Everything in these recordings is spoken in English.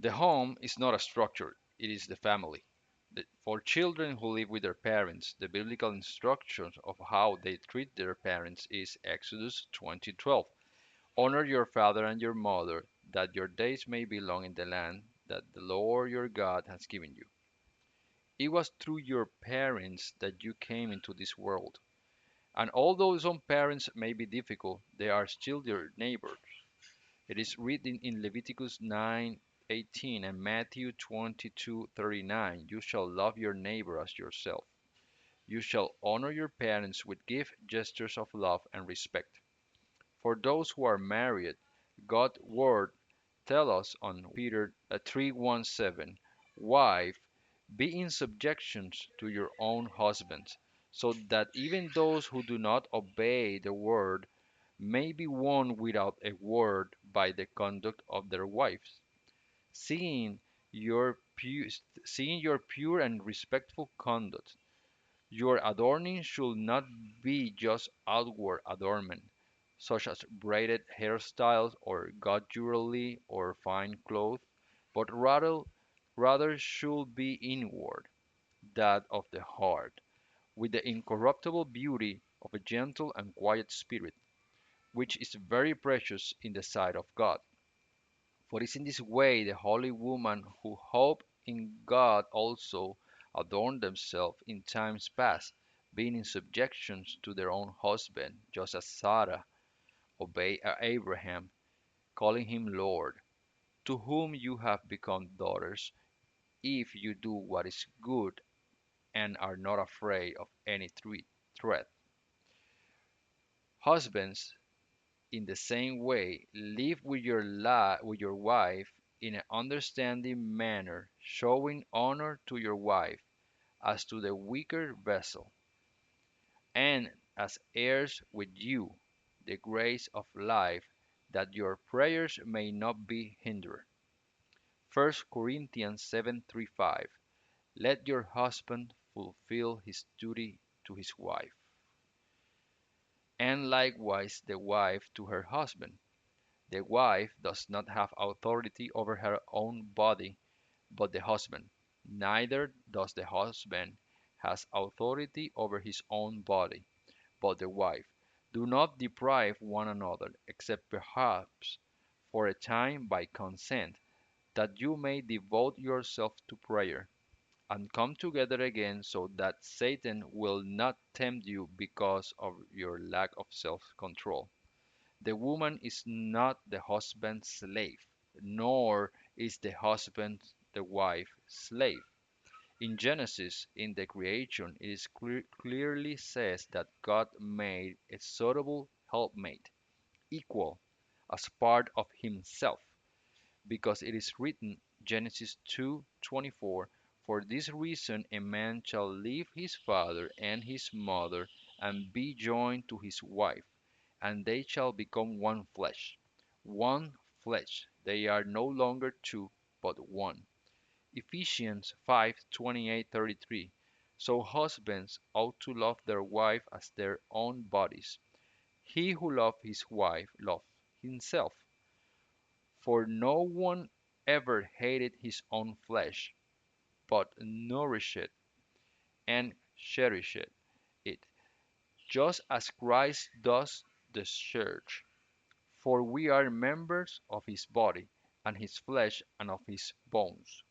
The home is not a structure, it is the family. For children who live with their parents, the biblical instructions of how they treat their parents is Exodus 20:12. Honor your father and your mother, that your days may be long in the land that the Lord your God has given you. It was through your parents that you came into this world. And although some parents may be difficult, they are still your neighbors. It is written in Leviticus 9:18 and Matthew 22:39, you shall love your neighbor as yourself. You shall honor your parents with gift gestures of love and respect. For those who are married, God's word tell us on Peter 3:17, wife, be in subjection to your own husbands, so that even those who do not obey the word may be won without a word by the conduct of their wives, seeing your pure, seeing your pure and respectful conduct. Your adorning should not be just outward adornment, such as braided hairstyles or gaudy jewelry or fine clothes, but rather should be inward, that of the heart, with the incorruptible beauty of a gentle and quiet spirit, which is very precious in the sight of God. For it is in this way the holy women who hope in God also adorned themselves in times past, being in subjection to their own husband, just as Sarah obeyed Abraham, calling him Lord, to whom you have become daughters, if you do what is good and are not afraid of any threat. Husbands, in the same way, live with with your wife in an understanding manner, showing honor to your wife as to the weaker vessel, and as heirs with you the grace of life, that your prayers may not be hindered. 1 Corinthians 7:3-5. Let your husband fulfill his duty to his wife, and likewise the wife to her husband. The wife does not have authority over her own body, but the husband. Neither does the husband has authority over his own body, but the wife. Do not deprive one another, except perhaps for a time by consent, that you may devote yourself to prayer, and come together again, so that Satan will not tempt you because of your lack of self-control. The woman is not the husband's slave, nor is the husband the wife's slave. In Genesis, in the creation, it is clearly says that God made a suitable helpmate, equal, as part of himself, because it is written, Genesis 2:24, for this reason a man shall leave his father and his mother and be joined to his wife, and they shall become one flesh. One flesh. They are no longer two, but one. Ephesians 5:28-33. So husbands ought to love their wife as their own bodies. He who loves his wife loves himself. For no one ever hated his own flesh, but nourished and cherished it, just as Christ does the church. For we are members of his body, and his flesh and of his bones.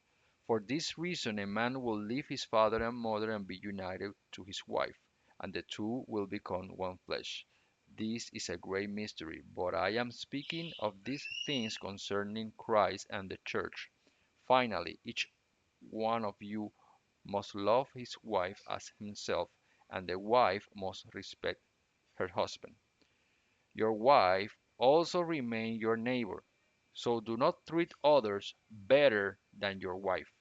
For this reason a man will leave his father and mother and be united to his wife, and the two will become one flesh. This is a great mystery, but I am speaking of these things concerning Christ and the church. Finally, each one of you must love his wife as himself, and the wife must respect her husband. Your wife also remain your neighbor, so do not treat others better than your wife.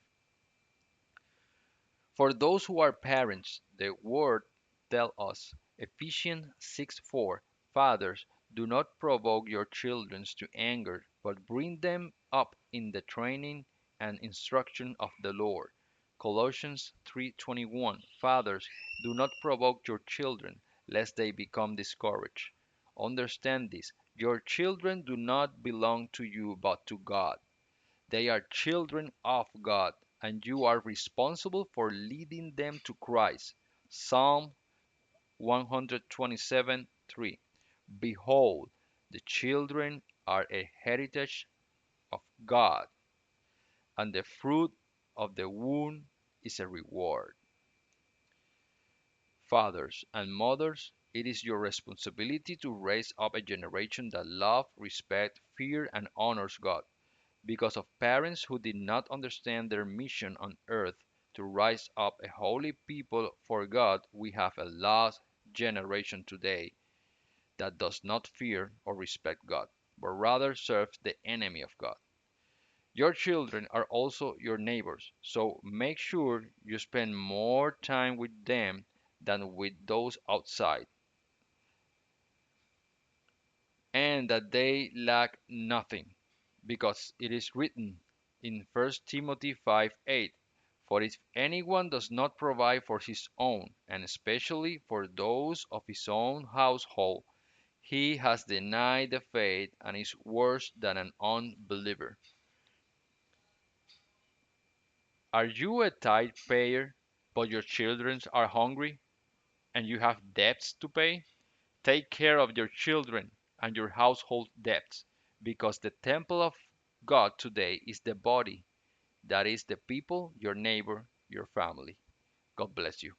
For those who are parents, the word tells us, Ephesians 6:4, fathers, do not provoke your children to anger, but bring them up in the training and instruction of the Lord. Colossians 3:21, fathers, do not provoke your children, lest they become discouraged. Understand this, your children do not belong to you but to God. They are children of God, and you are responsible for leading them to Christ. Psalm 127:3. Behold, the children are a heritage of God, and the fruit of the womb is a reward. Fathers and mothers, it is your responsibility to raise up a generation that loves, respects, fears, and honors God. Because of parents who did not understand their mission on earth to rise up a holy people for God, we have a lost generation today that does not fear or respect God, but rather serves the enemy of God. Your children are also your neighbors, so make sure you spend more time with them than with those outside, and that they lack nothing, because it is written in 1 Timothy 5:8, for if anyone does not provide for his own, and especially for those of his own household, he has denied the faith and is worse than an unbeliever. Are you a tithe payer, but your children are hungry and you have debts to pay? Take care of your children and your household debts, because the temple of God today is the body, that is the people, your neighbor, your family. God bless you.